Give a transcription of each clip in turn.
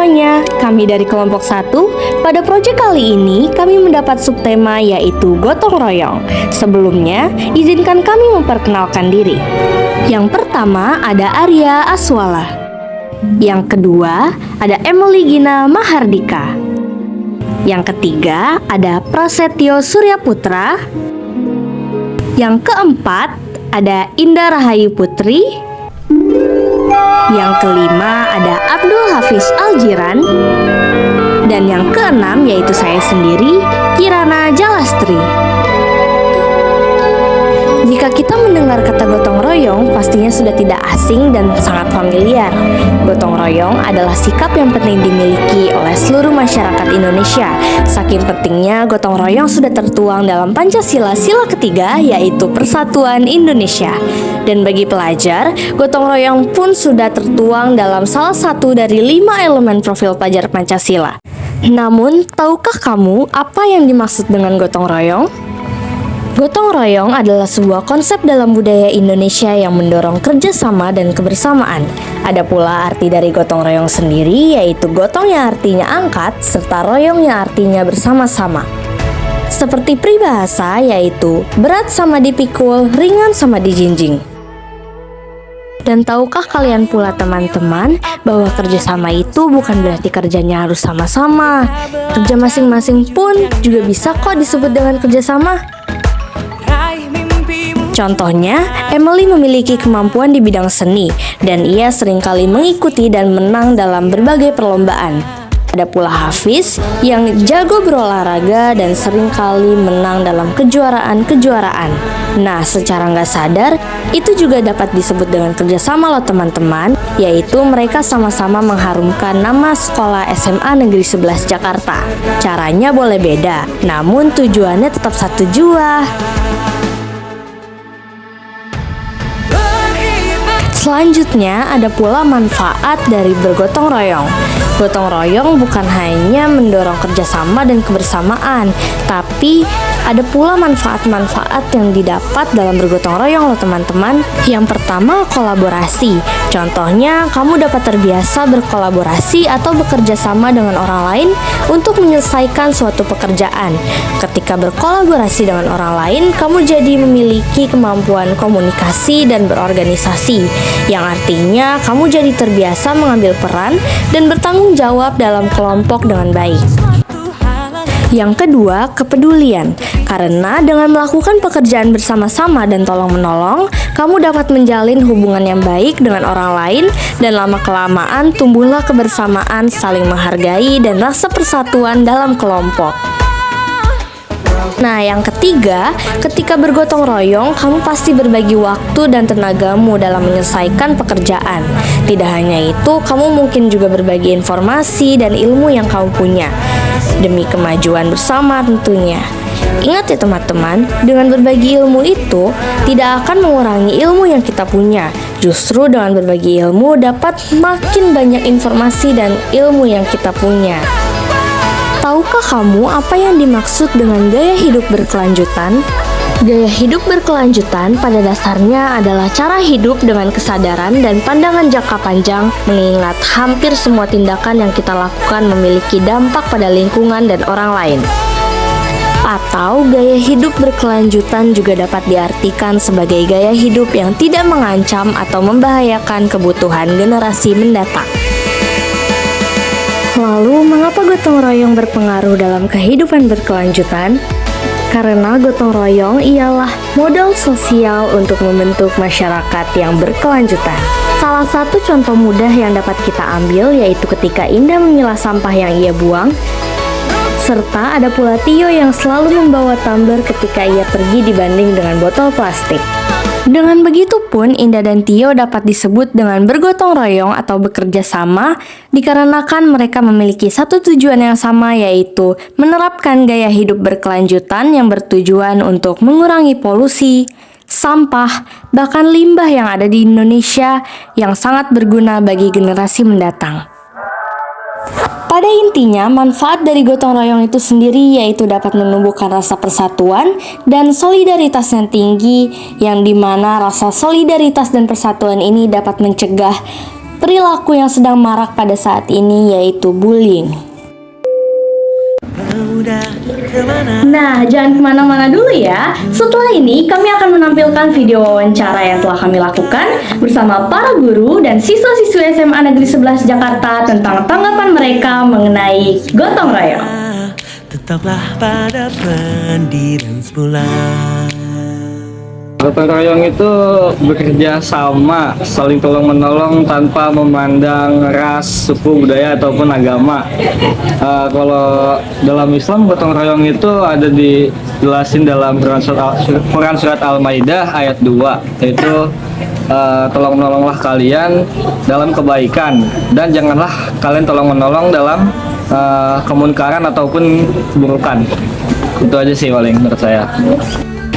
semuanya, kami dari kelompok 1. Pada proyek kali ini, kami mendapat subtema yaitu gotong royong. Sebelumnya, izinkan kami memperkenalkan diri. Yang pertama ada Arya Aswala. Yang kedua ada Emily Gina Mahardika. Yang ketiga ada Prasetyo Suryaputra. Yang keempat ada Indah Rahayu Putri. Yang kelima ada Abdul Hafiz Aljiran. Dan yang keenam yaitu saya sendiri, Kirana Jalastri. Jika kita mendengar kata gotong royong, pastinya sudah tidak asing dan sangat familiar. Gotong royong adalah sikap yang penting dimiliki oleh seluruh masyarakat Indonesia. Saking pentingnya, gotong royong sudah tertuang dalam Pancasila sila ketiga, yaitu Persatuan Indonesia. Dan bagi pelajar, gotong royong pun sudah tertuang dalam salah satu dari 5 elemen profil pelajar Pancasila. Namun, tahukah kamu apa yang dimaksud dengan gotong royong? Gotong royong adalah sebuah konsep dalam budaya Indonesia yang mendorong kerjasama dan kebersamaan. Ada pula arti dari gotong royong sendiri, yaitu gotong yang artinya angkat, serta royong yang artinya bersama-sama. Seperti peribahasa, yaitu berat sama dipikul, ringan sama dijinjing. Dan tahukah kalian pula teman-teman, bahwa kerjasama itu bukan berarti kerjanya harus sama-sama. Kerja masing-masing pun juga bisa kok disebut dengan kerjasama. Contohnya, Emily memiliki kemampuan di bidang seni, dan ia seringkali mengikuti dan menang dalam berbagai perlombaan. Ada pula Hafiz, yang jago berolahraga dan seringkali menang dalam kejuaraan-kejuaraan. Nah, secara nggak sadar, itu juga dapat disebut dengan kerjasama loh teman-teman, yaitu mereka sama-sama mengharumkan nama sekolah SMA Negeri 11 Jakarta. Caranya boleh beda, namun tujuannya tetap satu jua. Selanjutnya ada pula manfaat dari bergotong royong. Gotong royong bukan hanya mendorong kerjasama dan kebersamaan, tapi ada pula manfaat-manfaat yang didapat dalam bergotong royong loh teman-teman. Yang pertama, kolaborasi. Contohnya, kamu dapat terbiasa berkolaborasi atau bekerja sama dengan orang lain untuk menyelesaikan suatu pekerjaan. Ketika berkolaborasi dengan orang lain, kamu jadi memiliki kemampuan komunikasi dan berorganisasi, yang artinya kamu jadi terbiasa mengambil peran dan bertanggung jawab dalam kelompok dengan baik. Yang kedua, kepedulian. Karena dengan melakukan pekerjaan bersama-sama dan tolong-menolong, kamu dapat menjalin hubungan yang baik dengan orang lain, dan lama-kelamaan tumbuhlah kebersamaan, saling menghargai, dan rasa persatuan dalam kelompok. Nah, yang ketiga, ketika bergotong royong, kamu pasti berbagi waktu dan tenagamu dalam menyelesaikan pekerjaan. Tidak hanya itu, kamu mungkin juga berbagi informasi dan ilmu yang kamu punya, demi kemajuan bersama tentunya. Ingat ya teman-teman, dengan berbagi ilmu itu tidak akan mengurangi ilmu yang kita punya. Justru dengan berbagi ilmu dapat makin banyak informasi dan ilmu yang kita punya. Tahukah kamu apa yang dimaksud dengan gaya hidup berkelanjutan? Gaya hidup berkelanjutan pada dasarnya adalah cara hidup dengan kesadaran dan pandangan jangka panjang, mengingat hampir semua tindakan yang kita lakukan memiliki dampak pada lingkungan dan orang lain. Atau gaya hidup berkelanjutan juga dapat diartikan sebagai gaya hidup yang tidak mengancam atau membahayakan kebutuhan generasi mendatang. Lalu, mengapa gotong royong berpengaruh dalam kehidupan berkelanjutan? Karena gotong royong ialah modal sosial untuk membentuk masyarakat yang berkelanjutan. Salah satu contoh mudah yang dapat kita ambil yaitu ketika Indah memilah sampah yang ia buang, serta ada pula Tio yang selalu membawa tumbler ketika ia pergi dibanding dengan botol plastik. Dengan begitu pun, Indah dan Tio dapat disebut dengan bergotong royong atau bekerja sama dikarenakan mereka memiliki satu tujuan yang sama, yaitu menerapkan gaya hidup berkelanjutan yang bertujuan untuk mengurangi polusi, sampah, bahkan limbah yang ada di Indonesia yang sangat berguna bagi generasi mendatang. Pada intinya, manfaat dari gotong royong itu sendiri yaitu dapat menumbuhkan rasa persatuan dan solidaritas yang tinggi, yang dimana rasa solidaritas dan persatuan ini dapat mencegah perilaku yang sedang marak pada saat ini, yaitu bullying. Nah, jangan kemana-mana dulu ya. Setelah ini, kami akan menampilkan video wawancara yang telah kami lakukan bersama para guru dan siswa-siswi SMA Negeri 11 Jakarta tentang tanggapan mereka mengenai gotong royong. Tetaplah pada pendirian semula. Gotong royong itu bekerja sama, saling tolong-menolong tanpa memandang ras, suku, budaya, ataupun agama. Kalau dalam Islam, gotong royong itu ada dijelasin dalam Quran Surat Al-Maidah ayat 2, yaitu tolong-menolonglah kalian dalam kebaikan, dan janganlah kalian tolong-menolong dalam kemunkaran ataupun keburukan. Itu aja sih paling menurut saya.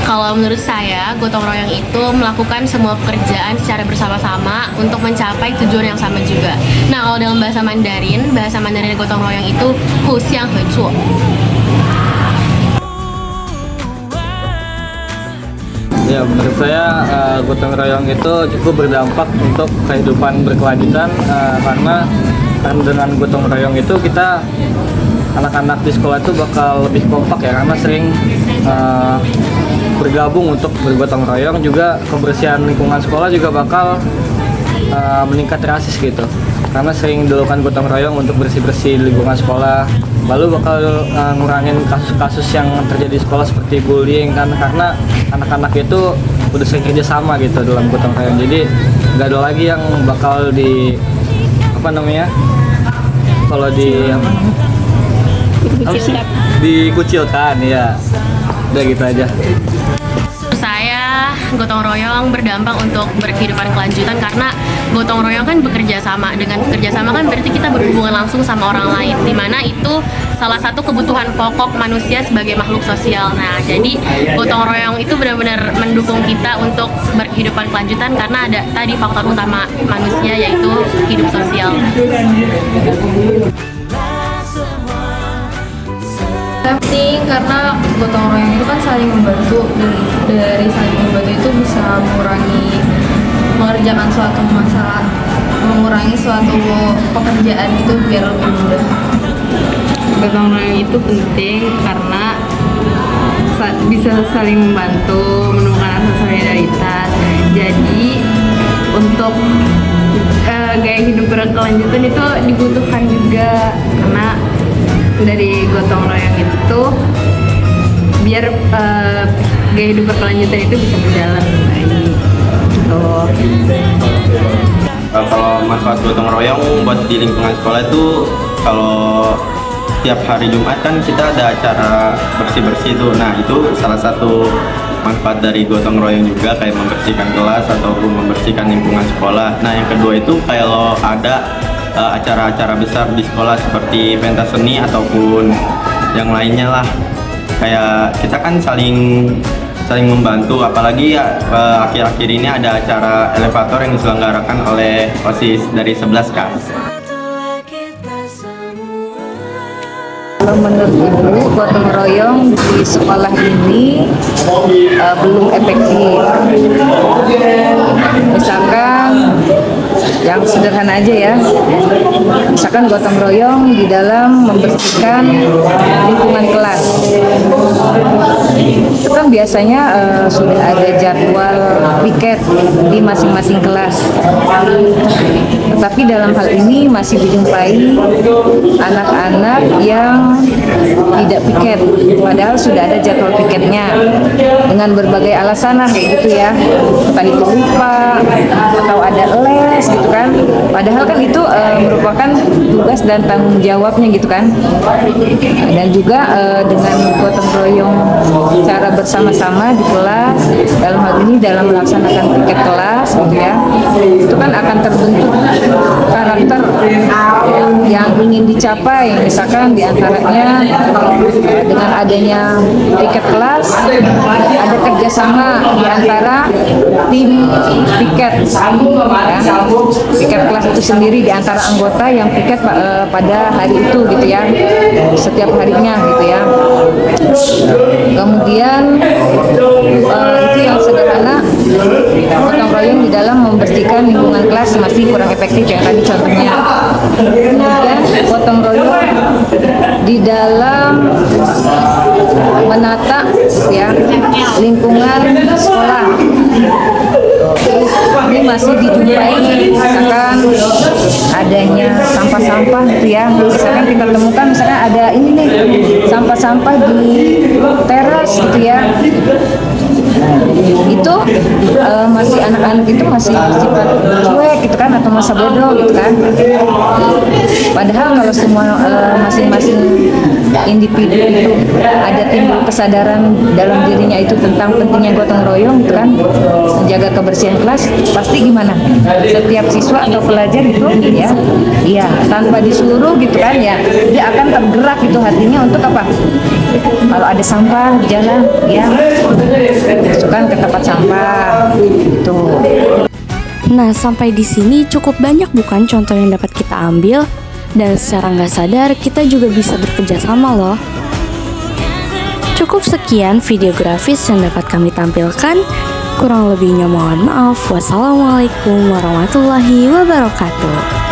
Kalau menurut saya, gotong royong itu melakukan semua pekerjaan secara bersama-sama untuk mencapai tujuan yang sama juga. Nah, kalau dalam bahasa Mandarin gotong royong itu huxiang hezuo. Ya, menurut saya gotong royong itu cukup berdampak untuk kehidupan berkelanjutan, karena dengan gotong royong itu kita anak-anak di sekolah itu bakal lebih kompak ya, karena sering bergabung untuk bergotong royong. Juga kebersihan lingkungan sekolah juga bakal meningkat drastis gitu, karena sering dilakukan gotong royong untuk bersih-bersih lingkungan sekolah. Lalu bakal ngurangin kasus-kasus yang terjadi di sekolah seperti bullying kan, karena anak-anak itu udah sering kerja sama gitu dalam gotong royong. Jadi nggak ada lagi yang bakal dikucilkan ya. Udah gitu aja. Saya gotong royong berdampak untuk berkehidupan kelanjutan, karena gotong royong kan bekerja sama. Dengan bekerja sama kan berarti kita berhubungan langsung sama orang lain, dimana itu salah satu kebutuhan pokok manusia sebagai makhluk sosial. Nah, jadi gotong royong itu benar-benar mendukung kita untuk berkehidupan kelanjutan, karena ada tadi faktor utama manusia, yaitu hidup sosial. Penting karena gotong royong itu kan saling membantu, dan dari saling membantu itu bisa mengerjakan suatu masalah, mengurangi suatu pekerjaan itu biar lebih mudah. Gotong royong itu penting karena bisa saling membantu, menemukan rasa solidaritas. Jadi untuk gaya hidup berkelanjutan itu dibutuhkan juga, karena dari gotong royong itu biar gaya hidup berkelanjutan itu bisa berjalan baik. Kalau manfaat gotong royong buat di lingkungan sekolah itu, kalau setiap hari Jumat kan kita ada acara bersih-bersih tuh. Nah, itu salah satu manfaat dari gotong royong juga, kayak membersihkan kelas ataupun membersihkan lingkungan sekolah. Nah, yang kedua itu kalau ada acara-acara besar di sekolah seperti pentas seni ataupun yang lainnya lah, kayak kita kan saling membantu. Apalagi ya akhir-akhir ini ada acara elevator yang diselenggarakan oleh OSIS dari 11 kan. Kalau menurut Ibu, gotong royong di sekolah ini belum efektif. Misalkan yang sederhana aja ya, misalkan gotong royong di dalam membersihkan lingkungan kelas. Itu kan biasanya sudah ada jadwal piket di masing-masing kelas. Tetapi dalam hal ini masih dijumpai anak-anak yang tidak piket, padahal sudah ada jadwal piketnya dengan berbagai alasan lah kayak gitu ya, entah itu lupa atau ada les gitu kan, padahal kan itu merupakan tugas dan tanggung jawabnya gitu kan. Dan juga dengan gotong royong cara bersama-sama di kelas, dalam hal ini dalam melaksanakan piket kelas gitu ya, itu kan akan terbentuk karakter yang ingin dicapai. Misalkan diantaranya dengan adanya piket kelas, ada kerjasama di antara tim piket ya. Piket kelas itu sendiri di antara anggota yang piket pada hari itu gitu ya, setiap harinya gitu ya. Kemudian itu yang sederhana, gotong royong di dalam membersihkan lingkungan kelas kelas masih kurang efektif yang tadi contohnya. Kemudian gotong royong di dalam menata ya lingkungan sekolah ini masih dijumpai, misalkan adanya sampah-sampah gitu ya, misalkan kita temukan misalkan ada ini nih sampah-sampah di teras gitu ya, itu masih anak-anak itu masih sifat cuek gitu kan, atau masa bodoh gitu kan. Padahal kalau semua masing-masing individu itu ada timbul kesadaran dalam dirinya itu tentang pentingnya gotong royong gitu kan, menjaga kebersihan kelas, pasti gimana? Setiap siswa atau pelajar itu ya, iya tanpa disuruh gitu kan ya, dia akan tergerak itu hatinya untuk apa? Kalau ada sampah di jalan ya, masukkan ke tempat sampah gitu. Nah, sampai di sini cukup banyak bukan contoh yang dapat kita ambil, dan secara nggak sadar kita juga bisa bekerja sama loh. Cukup sekian video grafis yang dapat kami tampilkan. Kurang lebihnya mohon maaf. Wassalamualaikum warahmatullahi wabarakatuh.